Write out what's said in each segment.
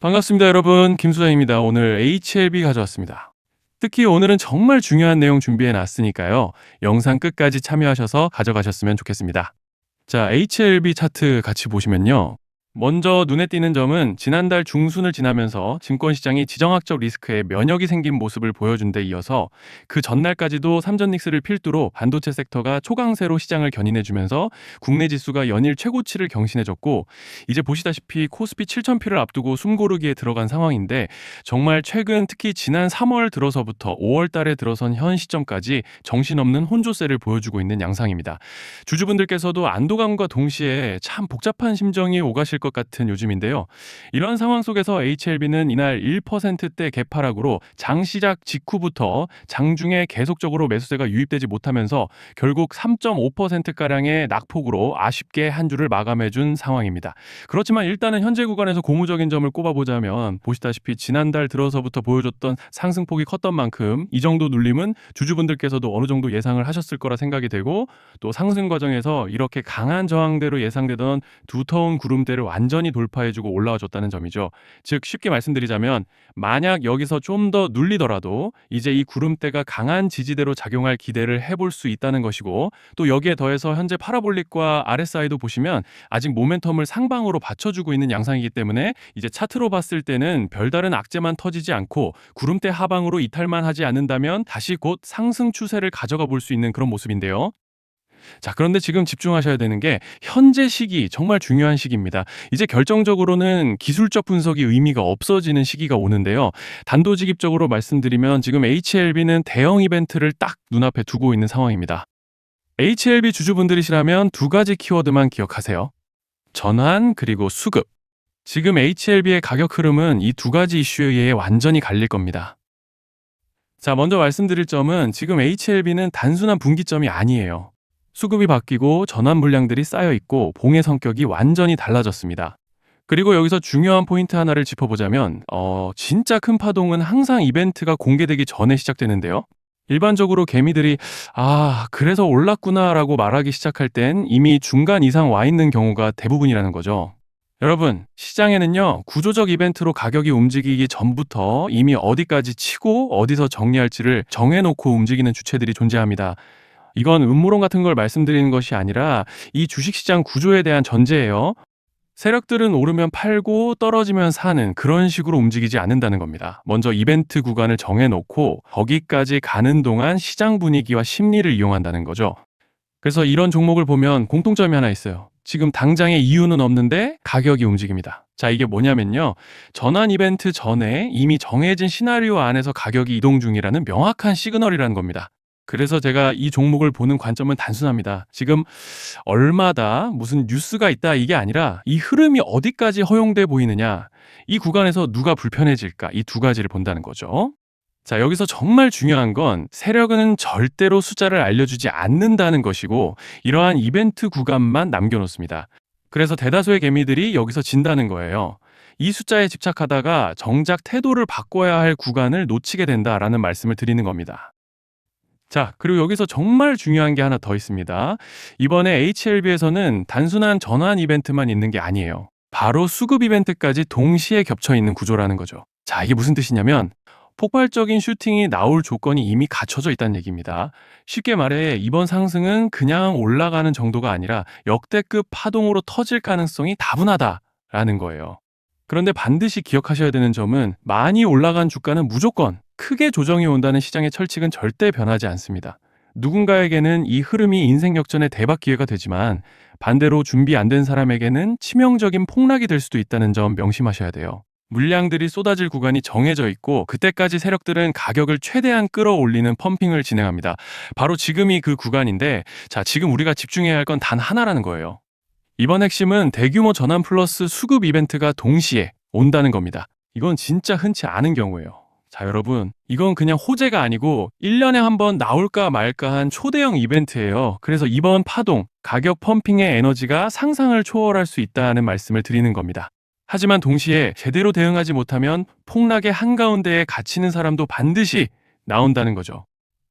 반갑습니다, 여러분. 김수장입니다. 오늘 HLB 가져왔습니다. 특히 오늘은 정말 중요한 내용 준비해 놨으니까요. 영상 끝까지 참여하셔서 가져가셨으면 좋겠습니다. 자, HLB 차트 같이 보시면요. 먼저 눈에 띄는 점은 지난달 중순을 지나면서 증권시장이 지정학적 리스크에 면역이 생긴 모습을 보여준 데 이어서 그 전날까지도 삼전닉스를 필두로 반도체 섹터가 초강세로 시장을 견인해주면서 국내 지수가 연일 최고치를 경신해줬고, 이제 보시다시피 코스피 7000피를 앞두고 숨고르기에 들어간 상황인데, 정말 최근 특히 지난 3월 들어서부터 5월 달에 들어선 현 시점까지 정신없는 혼조세를 보여주고 있는 양상입니다. 주주분들께서도 안도감과 동시에 참 복잡한 심정이 오가실 것 같은 요즘인데요. 이런 상황 속에서 HLB는 이날 1%대 개파락으로 장 시작 직후부터 장중에 계속적으로 매수세가 유입되지 못하면서 결국 3.5%가량의 낙폭으로 아쉽게 한 주를 마감해준 상황입니다. 그렇지만 일단은 현재 구간에서 고무적인 점을 꼽아보자면, 보시다시피 지난달 들어서부터 보여줬던 상승폭이 컸던 만큼 이 정도 눌림은 주주분들께서도 어느 정도 예상을 하셨을 거라 생각이 되고, 또 상승 과정에서 이렇게 강한 저항대로 예상되던 두터운 구름대를 완전히 돌파해주고 올라와줬다는 점이죠. 즉 쉽게 말씀드리자면, 만약 여기서 좀 더 눌리더라도 이제 이 구름대가 강한 지지대로 작용할 기대를 해볼 수 있다는 것이고, 또 여기에 더해서 현재 파라볼릭과 RSI도 보시면 아직 모멘텀을 상방으로 받쳐주고 있는 양상이기 때문에 이제 차트로 봤을 때는 별다른 악재만 터지지 않고 구름대 하방으로 이탈만 하지 않는다면 다시 곧 상승 추세를 가져가 볼 수 있는 그런 모습인데요. 자, 그런데 지금 집중하셔야 되는 게 현재 시기, 정말 중요한 시기입니다. 이제 결정적으로는 기술적 분석이 의미가 없어지는 시기가 오는데요. 단도직입적으로 말씀드리면 지금 HLB는 대형 이벤트를 딱 눈앞에 두고 있는 상황입니다. HLB 주주분들이시라면 두 가지 키워드만 기억하세요. 전환 그리고 수급. 지금 HLB의 가격 흐름은 이 두 가지 이슈에 의해 완전히 갈릴 겁니다. 자, 먼저 말씀드릴 점은 지금 HLB는 단순한 분기점이 아니에요. 수급이 바뀌고 전환 물량들이 쌓여 있고 봉의 성격이 완전히 달라졌습니다. 그리고 여기서 중요한 포인트 하나를 짚어보자면 진짜 큰 파동은 항상 이벤트가 공개되기 전에 시작되는데요. 일반적으로 개미들이 그래서 올랐구나 라고 말하기 시작할 땐 이미 중간 이상 와 있는 경우가 대부분이라는 거죠. 여러분, 시장에는요, 구조적 이벤트로 가격이 움직이기 전부터 이미 어디까지 치고 어디서 정리할지를 정해놓고 움직이는 주체들이 존재합니다. 이건 음모론 같은 걸 말씀드리는 것이 아니라 이 주식시장 구조에 대한 전제예요. 세력들은 오르면 팔고 떨어지면 사는 그런 식으로 움직이지 않는다는 겁니다. 먼저 이벤트 구간을 정해놓고 거기까지 가는 동안 시장 분위기와 심리를 이용한다는 거죠. 그래서 이런 종목을 보면 공통점이 하나 있어요. 지금 당장의 이유는 없는데 가격이 움직입니다. 자, 이게 뭐냐면요, 전환 이벤트 전에 이미 정해진 시나리오 안에서 가격이 이동 중이라는 명확한 시그널이라는 겁니다. 그래서 제가 이 종목을 보는 관점은 단순합니다. 지금 얼마다 무슨 뉴스가 있다 이게 아니라 이 흐름이 어디까지 허용돼 보이느냐, 이 구간에서 누가 불편해질까, 이 두 가지를 본다는 거죠. 자, 여기서 정말 중요한 건 세력은 절대로 숫자를 알려주지 않는다는 것이고, 이러한 이벤트 구간만 남겨놓습니다. 그래서 대다수의 개미들이 여기서 진다는 거예요. 이 숫자에 집착하다가 정작 태도를 바꿔야 할 구간을 놓치게 된다라는 말씀을 드리는 겁니다. 자, 그리고 여기서 정말 중요한 게 하나 더 있습니다. 이번에 HLB에서는 단순한 전환 이벤트만 있는 게 아니에요. 바로 수급 이벤트까지 동시에 겹쳐 있는 구조라는 거죠. 자, 이게 무슨 뜻이냐면 폭발적인 슈팅이 나올 조건이 이미 갖춰져 있다는 얘기입니다. 쉽게 말해 이번 상승은 그냥 올라가는 정도가 아니라 역대급 파동으로 터질 가능성이 다분하다라는 거예요. 그런데 반드시 기억하셔야 되는 점은 많이 올라간 주가는 무조건 크게 조정이 온다는 시장의 철칙은 절대 변하지 않습니다. 누군가에게는 이 흐름이 인생 역전의 대박 기회가 되지만, 반대로 준비 안 된 사람에게는 치명적인 폭락이 될 수도 있다는 점 명심하셔야 돼요. 물량들이 쏟아질 구간이 정해져 있고 그때까지 세력들은 가격을 최대한 끌어올리는 펌핑을 진행합니다. 바로 지금이 그 구간인데, 자, 지금 우리가 집중해야 할 건 단 하나라는 거예요. 이번 핵심은 대규모 전환 플러스 수급 이벤트가 동시에 온다는 겁니다. 이건 진짜 흔치 않은 경우예요. 자, 여러분, 이건 그냥 호재가 아니고 1년에 한 번 나올까 말까 한 초대형 이벤트예요. 그래서 이번 파동, 가격 펌핑의 에너지가 상상을 초월할 수 있다는 말씀을 드리는 겁니다. 하지만 동시에 제대로 대응하지 못하면 폭락의 한가운데에 갇히는 사람도 반드시 나온다는 거죠.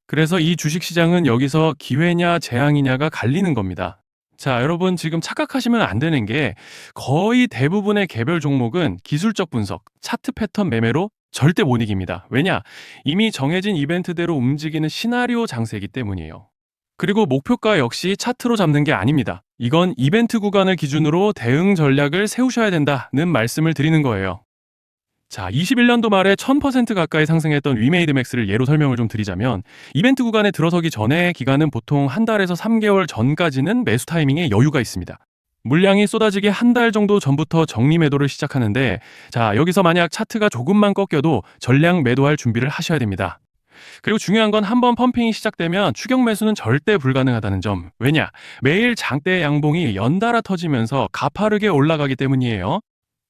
그래서 이 주식시장은 여기서 기회냐 재앙이냐가 갈리는 겁니다. 자, 여러분 지금 착각하시면 안 되는 게 거의 대부분의 개별 종목은 기술적 분석, 차트 패턴 매매로 절대 못 이깁니다. 왜냐? 이미 정해진 이벤트대로 움직이는 시나리오 장세이기 때문이에요. 그리고 목표가 역시 차트로 잡는 게 아닙니다. 이건 이벤트 구간을 기준으로 대응 전략을 세우셔야 된다는 말씀을 드리는 거예요. 자, 21년도 말에 1000% 가까이 상승했던 위메이드맥스를 예로 설명을 좀 드리자면 이벤트 구간에 들어서기 전에 기간은 보통 한 달에서 3개월 전까지는 매수 타이밍에 여유가 있습니다. 물량이 쏟아지기 한 달 정도 전부터 정리 매도를 시작하는데 자, 여기서 만약 차트가 조금만 꺾여도 전량 매도할 준비를 하셔야 됩니다. 그리고 중요한 건 한번 펌핑이 시작되면 추격 매수는 절대 불가능하다는 점. 왜냐? 매일 장대 양봉이 연달아 터지면서 가파르게 올라가기 때문이에요.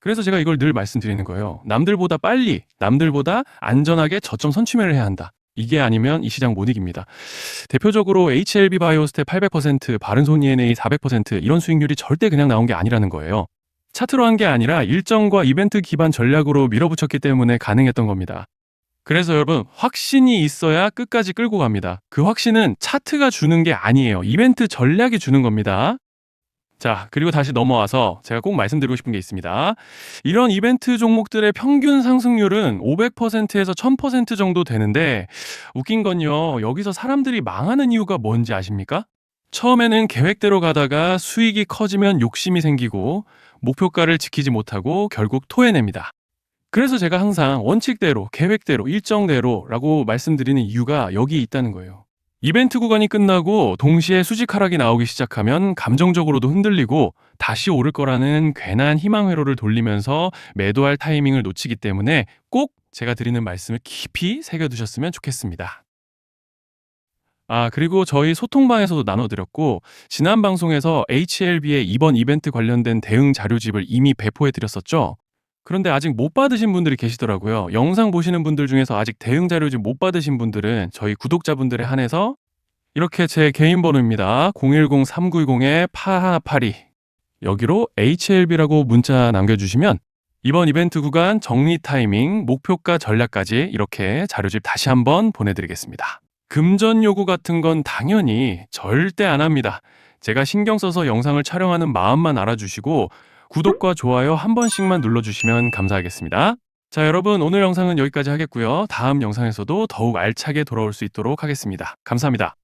그래서 제가 이걸 늘 말씀드리는 거예요. 남들보다 빨리, 남들보다 안전하게 저점 선취매를 해야 한다. 이게 아니면 이 시장 못 이깁니다. 대표적으로 HLB 바이오스텝 800%, 바른손 ENA 400% 이런 수익률이 절대 그냥 나온 게 아니라는 거예요. 차트로 한 게 아니라 일정과 이벤트 기반 전략으로 밀어붙였기 때문에 가능했던 겁니다. 그래서 여러분, 확신이 있어야 끝까지 끌고 갑니다. 그 확신은 차트가 주는 게 아니에요. 이벤트 전략이 주는 겁니다. 자, 그리고 다시 넘어와서 제가 꼭 말씀드리고 싶은 게 있습니다. 이런 이벤트 종목들의 평균 상승률은 500%에서 1000% 정도 되는데 웃긴 건요. 여기서 사람들이 망하는 이유가 뭔지 아십니까? 처음에는 계획대로 가다가 수익이 커지면 욕심이 생기고 목표가를 지키지 못하고 결국 토해냅니다. 그래서 제가 항상 원칙대로, 계획대로, 일정대로라고 말씀드리는 이유가 여기 있다는 거예요. 이벤트 구간이 끝나고 동시에 수직 하락이 나오기 시작하면 감정적으로도 흔들리고 다시 오를 거라는 괜한 희망 회로를 돌리면서 매도할 타이밍을 놓치기 때문에 꼭 제가 드리는 말씀을 깊이 새겨두셨으면 좋겠습니다. 아, 그리고 저희 소통방에서도 나눠드렸고 지난 방송에서 HLB의 이번 이벤트 관련된 대응 자료집을 이미 배포해드렸었죠. 그런데 아직 못 받으신 분들이 계시더라고요. 영상 보시는 분들 중에서 아직 대응 자료집 못 받으신 분들은 저희 구독자분들에 한해서 이렇게 제 개인 번호입니다. 010-3910-8182 여기로 HLB라고 문자 남겨주시면 이번 이벤트 구간 정리 타이밍, 목표가 전략까지 이렇게 자료집 다시 한번 보내드리겠습니다. 금전 요구 같은 건 당연히 절대 안 합니다. 제가 신경 써서 영상을 촬영하는 마음만 알아주시고 구독과 좋아요 한 번씩만 눌러주시면 감사하겠습니다. 자, 여러분 오늘 영상은 여기까지 하겠고요. 다음 영상에서도 더욱 알차게 돌아올 수 있도록 하겠습니다. 감사합니다.